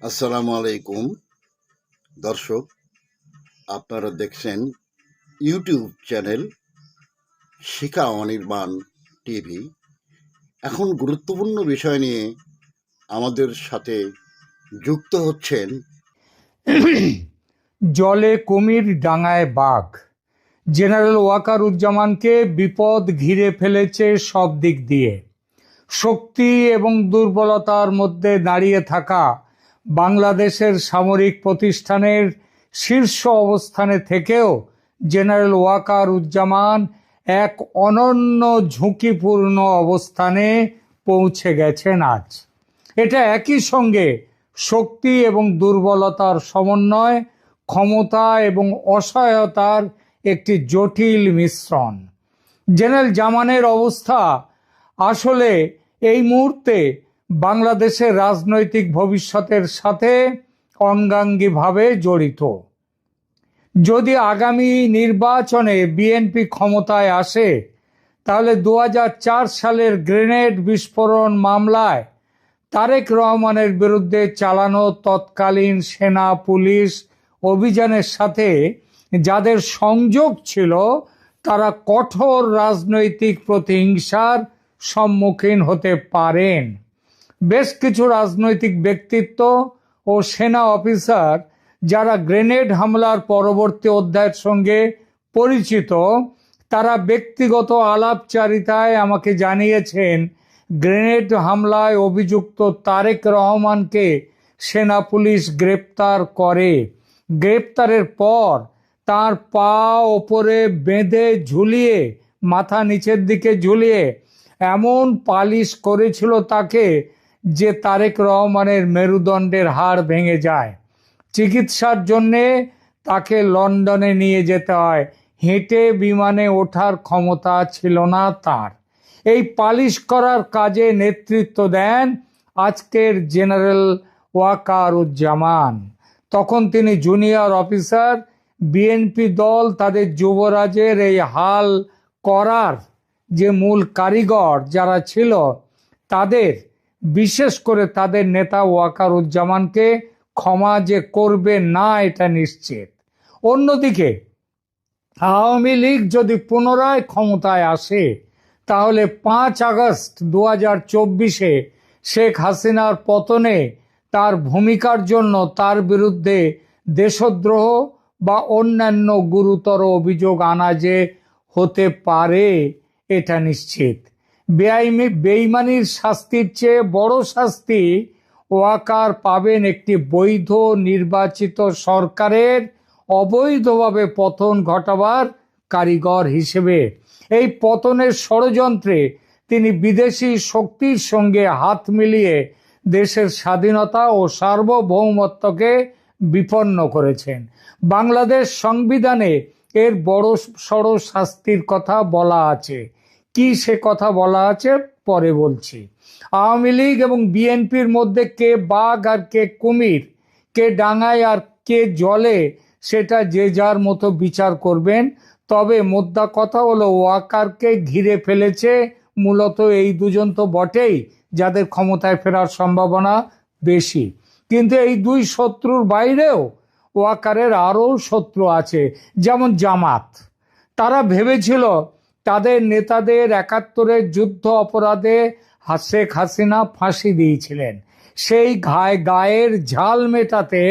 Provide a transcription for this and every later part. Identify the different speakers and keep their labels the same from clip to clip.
Speaker 1: আসসালামু আলাইকুম দর্শক, আপনারা দেখছেন ইউটিউব চ্যানেল শিখা অনির্বাণ টিভি। এখন গুরুত্বপূর্ণ বিষয় নিয়ে আমাদের সাথে যুক্ত হচ্ছেন
Speaker 2: জলে কুমির, ডাঙায় বাঘ। জেনারেল ওয়াকারুজ্জামানকে বিপদ ঘিরে ফেলেছে সব দিক দিয়ে। শক্তি এবং দুর্বলতার মধ্যে দাঁড়িয়ে থাকা বাংলাদেশের সামরিক প্রতিষ্ঠানের শীর্ষ অবস্থানে থেকেও জেনারেল ওয়াকারুজ্জামান এক অনন্য ঝুঁকিপূর্ণ অবস্থানে পৌঁছে গেছেন আজ। এটা একই সঙ্গে শক্তি এবং দুর্বলতার সমন্বয়, ক্ষমতা এবং অসহায়তার একটি জটিল মিশ্রণ। জেনারেল জামানের অবস্থা আসলে এই মুহূর্তে বাংলাদেশের রাজনৈতিক ভবিষ্যতের সাথে অঙ্গাঙ্গিভাবে জড়িত। যদি আগামী নির্বাচনে বিএনপি ক্ষমতায় আসে, তাহলে 2004 সালের গ্রেনেড বিস্ফোরণ মামলায় তারেক রহমানের বিরুদ্ধে চালানো তৎকালীন সেনা পুলিশ অভিযানের সাথে যাদের সংযোগ ছিল, তারা কঠোর রাজনৈতিক প্রতিহিংসার সম্মুখীন হতে পারেন। বেশ কিছু রাজনৈতিক ব্যক্তিত্ব ও সেনা অফিসার যারা গ্রেনেড হামলার পরবর্তী অধ্যায়ের সঙ্গে পরিচিত, তারা ব্যক্তিগত আলাপচারিতায় আমাকে জানিয়েছেন, গ্রেনেড হামলায় অভিযুক্ত তারেক রহমানকে সেনা পুলিশ গ্রেপ্তার করে। গ্রেপ্তারের পর তার পা ওপরে বেঁধে ঝুলিয়ে, মাথা নিচের দিকে ঝুলিয়ে এমন পালিশ করেছিল তাকে যে তারেক রহমানের মেরুদণ্ডের হাড় ভেঙে যায়। চিকিৎসার জন্যে তাকে লন্ডনে নিয়ে যেতে হয়। হেঁটে বিমানে ওঠার ক্ষমতা ছিল না তার। এই পালিশ করার কাজে নেতৃত্ব দেন আজকের জেনারেল ওয়াকারুজ্জামান। তখন তিনি জুনিয়র অফিসার। বিএনপি দল তাদের যুবরাজের এই হাল করার যে মূল কারিগর যারা ছিল, তাদের, বিশেষ করে তাদের নেতা ওয়াকারুজ্জামানকে ক্ষমা যে করবে না এটা নিশ্চিত। অন্যদিকে আওয়ামী লীগ যদি পুনরায় ক্ষমতায় আসে, তাহলে 5 আগস্ট 2024-এ শেখ হাসিনার পতনে তার ভূমিকার জন্য তার বিরুদ্ধে দেশদ্রোহ বা অন্যান্য গুরুতর অভিযোগ আনা যে হতে পারে এটা নিশ্চিত। বেইমানির শাস্তির চেয়ে বড় শাস্তি ওয়াকার পাবেন একটি বৈধ নির্বাচিত সরকারের অবৈধভাবে পতন ঘটাবার কারিগর হিসেবে। এই পতনের ষড়যন্ত্রে তিনি বিদেশি শক্তির সঙ্গে হাত মিলিয়ে দেশের স্বাধীনতা ও সার্বভৌমত্বকে বিপন্ন করেছেন। বাংলাদেশ সংবিধানে এর বড় সড় শাস্তির কথা বলা আছে। কি সে কথা বলা আছে পরে বলছি। আওয়ামী লীগ এবং বিএনপির মধ্যে কে বাঘ আর কে কুমির, কে ডাঙায় আর কে জলে, সেটা যে যার মতো বিচার করবেন। তবে মোদ্দা কথা হলো, ওয়াকারকে ঘিরে ফেলেছে মূলত এই দুজন তো বটেই, যাদের ক্ষমতায় ফেরার সম্ভাবনা বেশি। কিন্তু এই দুই শত্রুর বাইরেও ওয়াকারের আরও শত্রু আছে, যেমন জামাত। তারা ভেবেছিল তাদের নেতাদের 71-এর যুদ্ধ অপরাধে শেখ হাসিনা ফাঁসি দিয়েছিলেন। সেই গায়ের ঝাল মেটাতে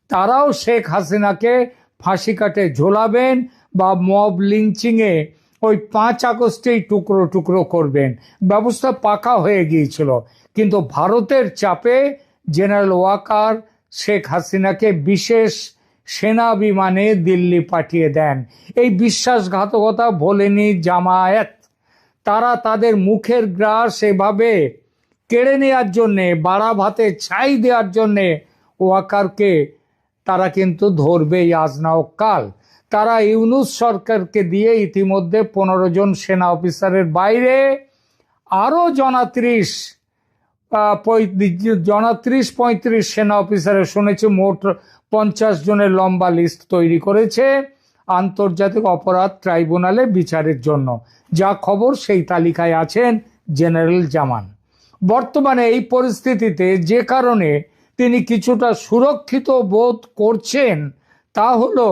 Speaker 2: তারাও শেখ হাসিনাকে ফাঁসি কাটে ঝোলাবেন বা মব লিঞ্চিংয়ে ওই 5 আগস্টেই টুকরো টুকরো করবেন। ব্যবস্থা পাকা হয়ে গিয়েছিল, কিন্তু ভারতের চাপে জেনারেল ওয়াকার শেখ হাসিনাকে বিশেষ সেনা বিমানে দিল্লি পাঠিয়ে দেন। এই বিশ্বাসঘাতকতা ভোলেনি জামায়াত। তারা তাদের মুখের গ্রাস এভাবে কেড়ে নেওয়ার জন্যে, বাড়া ভাতে ছাই দেওয়ার জন্যে ওয়াকারকে তারা কিন্তু ধরবেই আজ না হোক কাল। তারা ইউনূস সরকারকে দিয়ে ইতিমধ্যে 15 জন সেনা অফিসারের বাইরে আরও 30-35 সেনা অফিসারের, শুনেছি মোট 50 জনের লম্বা লিস্ট তৈরি করেছে আন্তর্জাতিক অপরাধ ট্রাইব্যুনালে বিচারের জন্য। যা খবর সেই তালিকায় আছেন জেনারেল জামান। বর্তমানে এই পরিস্থিতিতে যে কারণে তিনি কিছুটা সুরক্ষিত বোধ করছেন তা হলো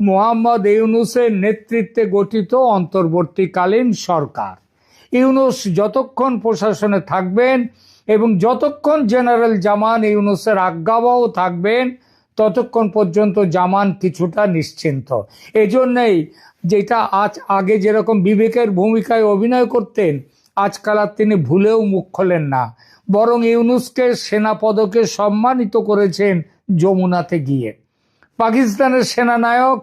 Speaker 2: মোহাম্মদ ইউনূসের নেতৃত্বে গঠিত অন্তর্বর্তীকালীন সরকার। ইউনূস যতক্ষণ প্রশাসনে থাকবেন এবং যতক্ষণ জেনারেল জামান ইউনূসের আজ্ঞাবহ থাকবেন ততক্ষণ পর্যন্ত জামান কিছুটা নিশ্চিন্ত। এজন্যই যেটা আগে যেরকম বিবেকের ভূমিকায় অভিনয় করতেন, আজকাল আর তিনি ভুলেও মুখ খোলেন না, বরং ইউনূসকে সেনা পদকে সম্মানিত করেছেন যমুনাতে গিয়ে। পাকিস্তানের সেনানায়ক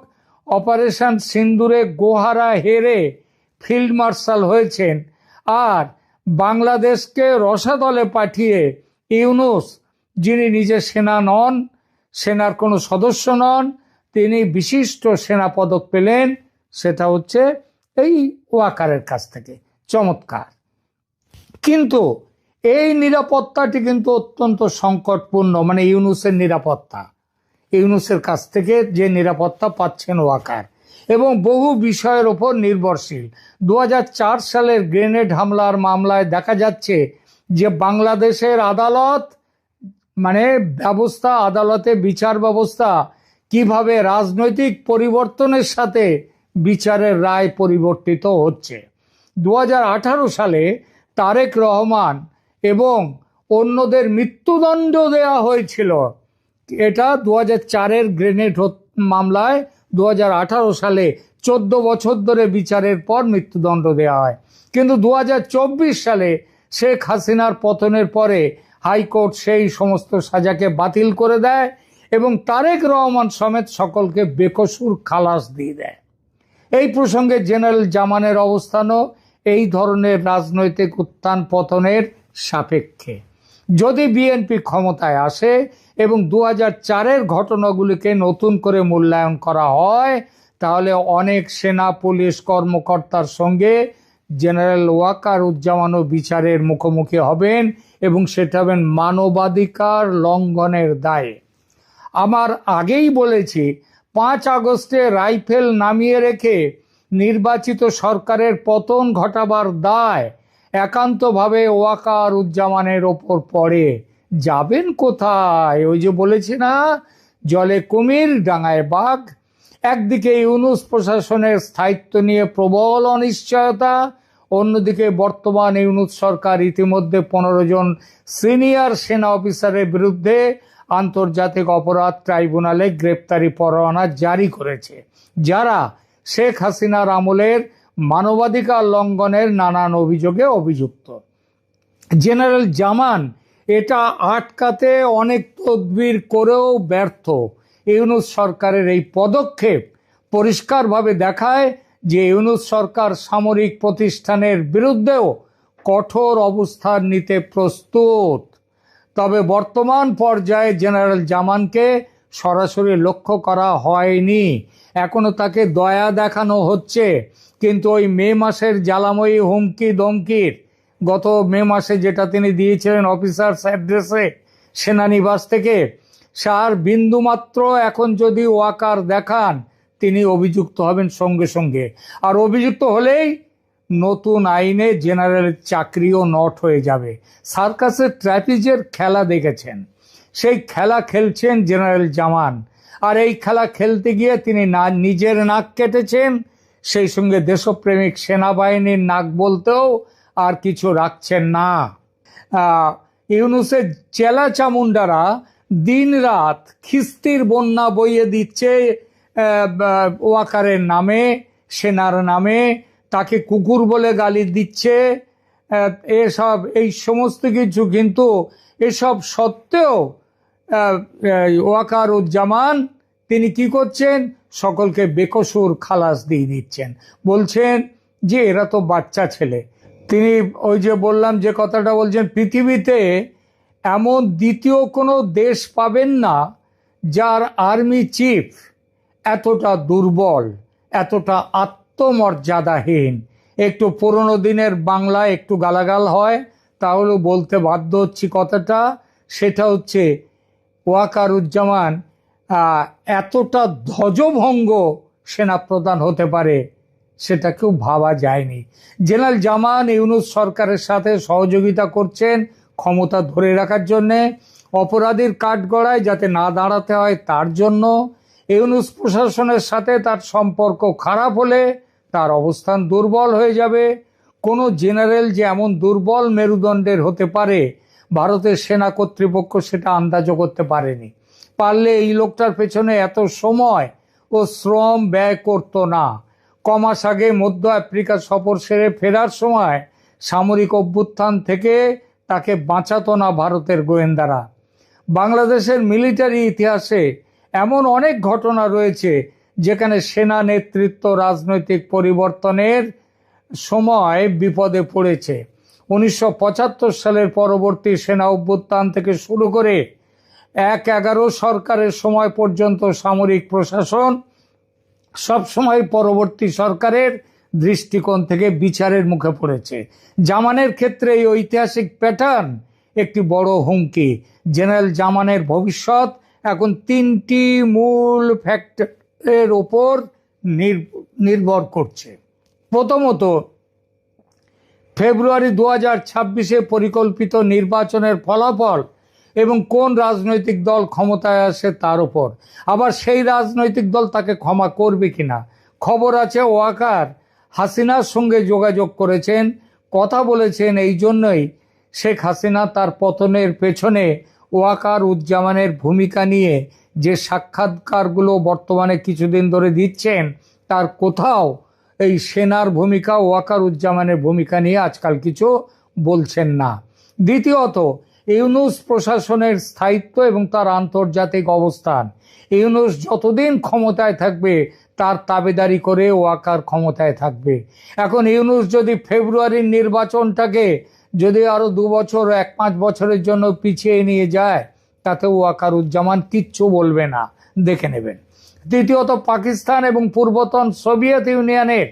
Speaker 2: অপারেশন সিন্দুরে গোহারা হেরে ফিল্ড মার্শাল হয়েছেন, আর বাংলাদেশকে রসাতলে পাঠিয়ে ইউনূস, যিনি নিজে সেনা নন, সেনার কোনো সদস্য নন, তিনি বিশিষ্ট সেনা পদক পেলেন, সেটা হচ্ছে এই ওয়াকারের কাছ থেকে। চমৎকার। কিন্তু এই নিরাপত্তাটি কিন্তু অত্যন্ত সংকটপূর্ণ, মানে ইউনূসের নিরাপত্তা, ইউনূসের কাছ থেকে যে নিরাপত্তা পাচ্ছেন ওয়াকার, এবং বহু বিষয়ের ওপর নির্ভরশীল। 2004 সালের গ্রেনেড হামলার মামলায় দেখা যাচ্ছে যে বাংলাদেশের আদালত, মানে ব্যবস্থা, আদালতে বিচার ব্যবস্থা কিভাবে রাজনৈতিক পরিবর্তনের সাথে বিচারের রায় পরিবর্তিত হচ্ছে। 2018 সালে তারেক রহমান এবং অন্যদের মৃত্যুদণ্ড দেওয়া হয়েছিল। এটা 2004-এর গ্রেনেড মামলায় 2018 সালে 14 বছর ধরে বিচারের পর মৃত্যুদণ্ড দেওয়া হয়। কিন্তু 2024 সালে শেখ হাসিনার পতনের পরে হাইকোর্ট সেই সমস্ত সাজাকে বাতিল করে দেয় এবং তারেক রহমান সমেত সকলকে বেকসুর খালাস দিয়ে দেয়। এই প্রসঙ্গে জেনারেল জামানের অবস্থানও এই ধরনের রাজনৈতিক উত্থান পতনের সাপেক্ষে। যদি বিএনপি ক্ষমতায় আসে এবং 2004-এর ঘটনাগুলিকে নতুন করে মূল্যায়ন করা হয়, তাহলে অনেক সেনা পুলিশ কর্মকর্তার সঙ্গে জেনারেল ওয়াকারুজ্জামানও বিচারের মুখোমুখি হবেন, এবং সেটা হবেন মানবাধিকার লঙ্ঘনের দায়ে। আমার আগেই বলেছি, 5 আগস্টে রাইফেল নামিয়ে রেখে নির্বাচিত সরকারের পতন ঘটাবার দায় একান্তভাবে ওয়াকারুজ্জামানের ওপর পড়ে। যাবেন কোথায়? ওই যে বলেছি না, জলে কুমির ডাঙায় বাঘ। একদিকে ইউনূস প্রশাসনের স্থায়িত্ব নিয়ে প্রবল অনিশ্চয়তা, অন্যদিকে বর্তমান ইউনূস সরকার ইতিমধ্যে 15 জন সিনিয়র সেনা অফিসারের বিরুদ্ধে আন্তর্জাতিক অপরাধ ট্রাইব্যুনালে গ্রেপ্তারি পরোয়ানা জারি করেছে, যারা শেখ হাসিনার আমলের মানবাধিকার লঙ্ঘনের নানান অভিযোগে অভিযুক্ত। জেনারেল জামান এটা আটকাতে অনেক তদবির করেও ব্যর্থ। ইউনূস সরকারের এই পদক্ষেপ পরিষ্কারভাবে দেখায় যে ইউনূস সরকার সামরিক প্রতিষ্ঠানের বিরুদ্ধেও কঠোর অবস্থান নিতে প্রস্তুত। তবে বর্তমান পর্যায়ে জেনারেল জামানকে সরাসরি লক্ষ্য করা হয়নি, এখনো তাকে দয়া দেখানো হচ্ছে। কিন্তু ওই মে মাসের জ্বালাময়ী হুমকি ধমকির, গত মে মাসে যেটা তিনি দিয়েছিলেন অফিসার্স অ্যাড্রেসে সেনানিবাস থেকে, সার বিন্দুমাত্র এখন যদি ওয়াকার দেখান, তিনি অভিযুক্ত হবেন সঙ্গে সঙ্গে। আর অভিযুক্ত হলেই নতুন আইনে জেনারেলের চাকরিও নট হয়ে যাবে। সার্কাসের ট্র্যাপিজের খেলা দেখেছেন, সেই খেলা খেলছেন জেনারেল জামান। আর এই খেলা খেলতে গিয়ে তিনি নিজের নাক কেটেছেন, সেই সঙ্গে দেশপ্রেমিক সেনাবাহিনীর নাক বলতেও আর কিছু রাখছেন না। ইউনূসের চেলা চামুন্ডারা দিন রাত খিস্তির বন্যা বইয়ে দিচ্ছে ওয়াকারের নামে, সেনার নামে, তাকে কুকুর বলে গালি দিচ্ছে, এই সমস্ত কিছু। কিন্তু এসব সত্ত্বেও ওয়াকারুজ্জামান তিনি কি করছেন? সকলকে বেকসুর খালাস দিয়ে দিচ্ছেন, বলছেন যে এরা তো বাচ্চা ছেলে। তিনি ওই যে বললাম যে কথাটা বলছেন, পৃথিবীতে এমন দ্বিতীয় কোনো দেশ পাবেন না যার আর্মি চিফ এতটা দুর্বল, এতটা আত্মমর্যাদাহীন। একটু পুরনো দিনের বাংলায় একটু গালাগাল হয়, তাহলেও বলতে বাধ্য হচ্ছি কথাটা। সেটা হচ্ছে ওয়াকারুজ্জামান এতটা ধ্বজভঙ্গ সেনাপ্রধান হতে পারে, সেটা কেউ ভাবা যায়নি। জেনারেল জামান ইউনূস সরকারের সাথে সহযোগিতা করছেন ক্ষমতা ধরে রাখার জন্যে। অপরাধীর কাঠগড়ায় যাতে না দাঁড়াতে হয় তার জন্য। ইউনূস প্রশাসনের সাথে তার সম্পর্ক খারাপ হলে তার অবস্থান দুর্বল হয়ে যাবে। কোনো জেনারেল যে এমন দুর্বল মেরুদণ্ডের হতে পারে, ভারতের সেনা কর্তৃপক্ষ সেটা আন্দাজও করতে পারেনি। পারলে এই লোকটার পেছনে এত সময় ও শ্রম ব্যয় করত না। কমাস আগে মধ্য আফ্রিকা সফর সেরে ফেরার সময় সামরিক অভ্যুত্থান থেকে তাকে বাঁচাতো না ভারতের গোয়েন্দারা। বাংলাদেশের মিলিটারি ইতিহাসে এমন অনেক ঘটনা রয়েছে যেখানে সেনা নেতৃত্ব রাজনৈতিক পরিবর্তনের সময় বিপদে পড়েছে। 1975 সালের পরবর্তী সেনা অভ্যুত্থান থেকে শুরু করে 1-11 সরকারের সময় পর্যন্ত সামরিক প্রশাসন সবসময় পরবর্তী সরকারের দৃষ্টিকোণ থেকে বিচারের মুখে পড়েছে। জামানের ক্ষেত্রে এই ঐতিহাসিক প্যাটার্ন একটি বড় হুমকি। জেনারেল জামানের ভবিষ্যৎ এখন 3টি মূল ফ্যাক্টরের ওপর নির্ভর করছে। প্রথমত, ফেব্রুয়ারি 2026-এ পরিকল্পিত নির্বাচনের ফলাফল এবং কোন রাজনৈতিক দল ক্ষমতায় আসে তার উপর। আবার সেই রাজনৈতিক দল তাকে ক্ষমা করবে কিনা। খবর আছে ওয়াকার হাসিনার সঙ্গে যোগাযোগ করেছেন, কথা বলেছেন। এই জন্যই শেখ হাসিনা তার পতনের পেছনে ওয়াকার উজ্জামানের ভূমিকা নিয়ে যে সাক্ষাৎকারগুলো বর্তমানে কিছুদিন ধরে দিচ্ছেন, তার কোথাও এই সেনার ভূমিকা, ওয়াকার উজ্জামানের ভূমিকা নিয়ে আজকাল কিছু বলছেন না। দ্বিতীয়ত, ইউনূস প্রশাসনের স্থায়িত্ব এবং তার আন্তর্জাতিক অবস্থান। ইউনূস যতদিন ক্ষমতায় থাকবে তার তাবেদারি করে ওয়াকার ক্ষমতায় থাকবে। এখন ইউনূস যদি ফেব্রুয়ারির নির্বাচনটাকে যদি আরো 2 বছর 1-5 বছরের জন্য পিছিয়ে নিয়ে যায়, তাতে ওয়াকার উজ্জামান কিচ্ছু বলবে না, দেখে নেবেন। তৃতীয়ত, পাকিস্তান এবং পূর্বতন সোভিয়েত ইউনিয়নের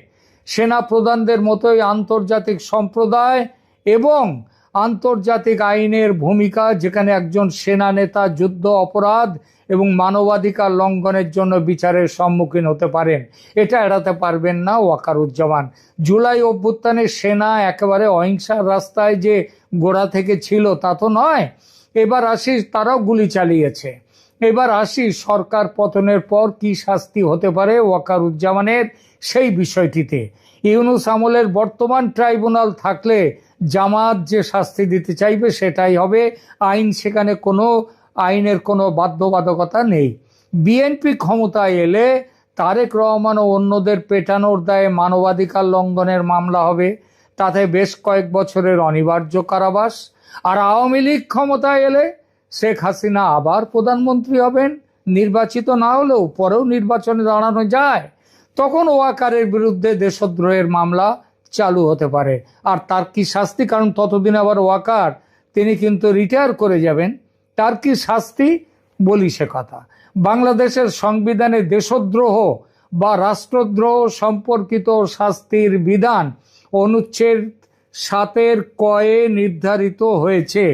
Speaker 2: সেনা প্রধানদের মতোই আন্তর্জাতিক সম্প্রদায় এবং আন্তর্জাতিক আইনের ভূমিকা, যেখানে একজন সেনা নেতা যুদ্ধ অপরাধ এবং মানবাধিকার লঙ্ঘনের জন্য বিচারের সম্মুখীন হতে পারেন। এটা এড়াতে পারবেন না ওয়াকারুজ্জামান। জুলাই অভ্যুত্থানে সেনা একেবারে অহিংসার রাস্তায় যে গোড়া থেকে ছিল তা তো নয়। এবার আসি, তারাও গুলি চালিয়েছে। এবার আসি সরকার পতনের পর কি শাস্তি হতে পারে ওয়াকারুজ্জামানের সেই বিষয়টিতে। ইউনূস আমলের বর্তমান ট্রাইব্যুনাল থাকলে জামাত যে শাস্তি দিতে চাইবে সেটাই হবে। সেখানে কোনো আইনের কোনো বাধ্যবাধকতা নেই। বিএনপি ক্ষমতায় এলে তারেক রহমান ও অন্যদের পেটানোর দায়ে মানবাধিকার লঙ্ঘনের মামলা হবে, তাতে বেশ কয়েক বছরের অনিবার্য কারাবাস। আর আওয়ামী লীগ ক্ষমতায় এলে শেখ হাসিনা আবার প্রধানমন্ত্রী হবেন, নির্বাচিত না হলেও পরেও নির্বাচনে দাঁড়ানো যায়। তখন ওয়াকারের বিরুদ্ধে দেশদ্রোহের মামলা চালু হতে পারে। আর তার কি শাস্তি, কারণ ততদিন আবার ওয়াকার তিনি কিন্তু রিটায়ার করে যাবেন। তার কি শাস্তি বলি সে কথা। বাংলাদেশের সংবিধানে দেশদ্রোহ বা রাষ্ট্রদ্রোহ সম্পর্কিত শাস্তির বিধান অনুচ্ছেদ 7 কয়ে নির্ধারিত হয়েছে।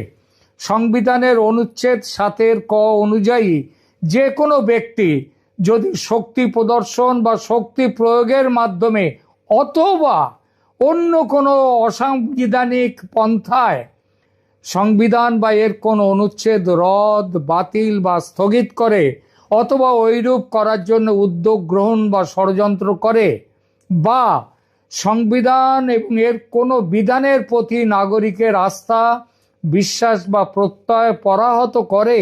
Speaker 2: সংবিধানের অনুচ্ছেদ 7 ক অনুযায়ী যে কোনো ব্যক্তি যদি শক্তি প্রদর্শন বা শক্তি প্রয়োগের মাধ্যমে অথবা অন্য কোনো অসাংবিধানিক পন্থায় সংবিধান বা এর কোনো অনুচ্ছেদ রদ, বাতিল বা স্থগিত করে অথবা ওইরূপ করার জন্য উদ্যোগ গ্রহণ বা ষড়যন্ত্র করে, বা সংবিধান এবং এর কোনো বিধানের প্রতি নাগরিকের আস্থা, বিশ্বাস বা প্রত্যয় পরাহত করে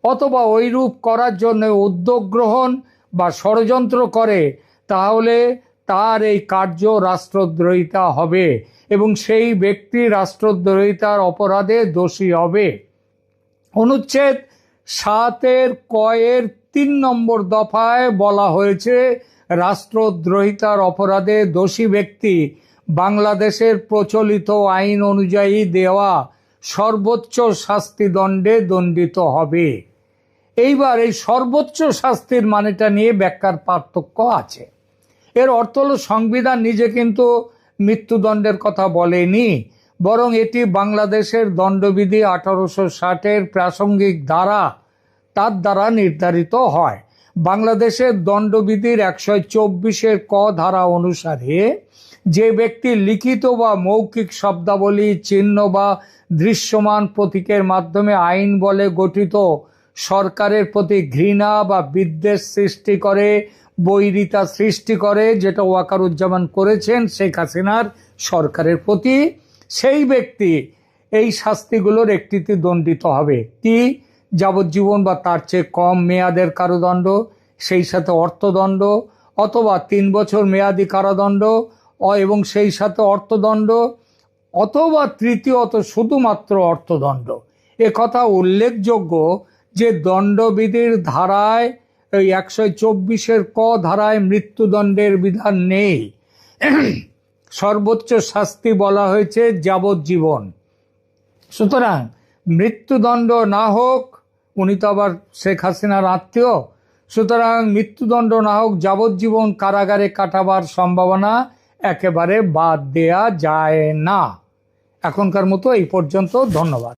Speaker 2: অথবা ওইরূপ করার জন্য উদ্যোগ গ্রহণ বা ষড়যন্ত্র করে, তাহলে তার এই কার্য রাষ্ট্রদ্রোহিতা হবে এবং সেই ব্যক্তি রাষ্ট্রদ্রোহিতার অপরাধে দোষী হবে। অনুচ্ছেদ 7 কয়ের 3 নম্বর দফায় বলা হয়েছে, রাষ্ট্রদ্রোহিতার অপরাধে দোষী ব্যক্তি বাংলাদেশের প্রচলিত আইন অনুযায়ী দেওয়া সর্বোচ্চ শাস্তিদণ্ডে দণ্ডিত হবে। এইবার এই সর্বোচ্চ শাস্তির মানেটা নিয়ে ব্যাখ্যার পার্থক্য আছে। এর অর্থ হলো সংবিধান নিজে কিন্তু মৃত্যুদণ্ডের কথা বলেনি, বরং এটি বাংলাদেশের দণ্ডবিধি 1860-এর প্রাসঙ্গিক ধারা তার দ্বারা নির্ধারিত হয়। বাংলাদেশের দণ্ডবিধির 124-এর ক ধারা অনুসারে যে ব্যক্তি লিখিত বা মৌখিক শব্দাবলী, চিহ্ন বা দৃশ্যমান প্রতীকের মাধ্যমে আইন বলে গঠিত সরকারের প্রতি ঘৃণা বা বিদ্বেষ সৃষ্টি করে, বৈরিতা সৃষ্টি করে, যেটা ওয়াকারুজ্জামান করেছেন শেখ হাসিনার সরকারের প্রতি, সেই ব্যক্তি এই শাস্তিগুলোর একটিতে দণ্ডিত হবে। কি? যাবজ্জীবন বা তার চেয়ে কম মেয়াদের কারাদণ্ড, সেই সাথে অর্থদণ্ড, অথবা 3 বছর মেয়াদি কারাদণ্ড এবং সেই সাথে অর্থদণ্ড, অথবা তৃতীয়ত শুধুমাত্র অর্থদণ্ড। একথা উল্লেখযোগ্য যে দণ্ডবিধির ধারায় এই 124-এর ক ধারায় মৃত্যুদণ্ডের বিধান নেই। সর্বোচ্চ শাস্তি বলা হয়েছে যাবজ্জীবন। সুতরাং মৃত্যুদণ্ড না হোক, উনি তো আবার শেখ হাসিনার আত্মীয়, সুতরাং মৃত্যুদণ্ড না হোক, যাবজ্জীবন কারাগারে কাটাবার সম্ভাবনা একেবারে বাদ দেয়া যায় না। এখনকার মতো এই পর্যন্ত। ধন্যবাদ।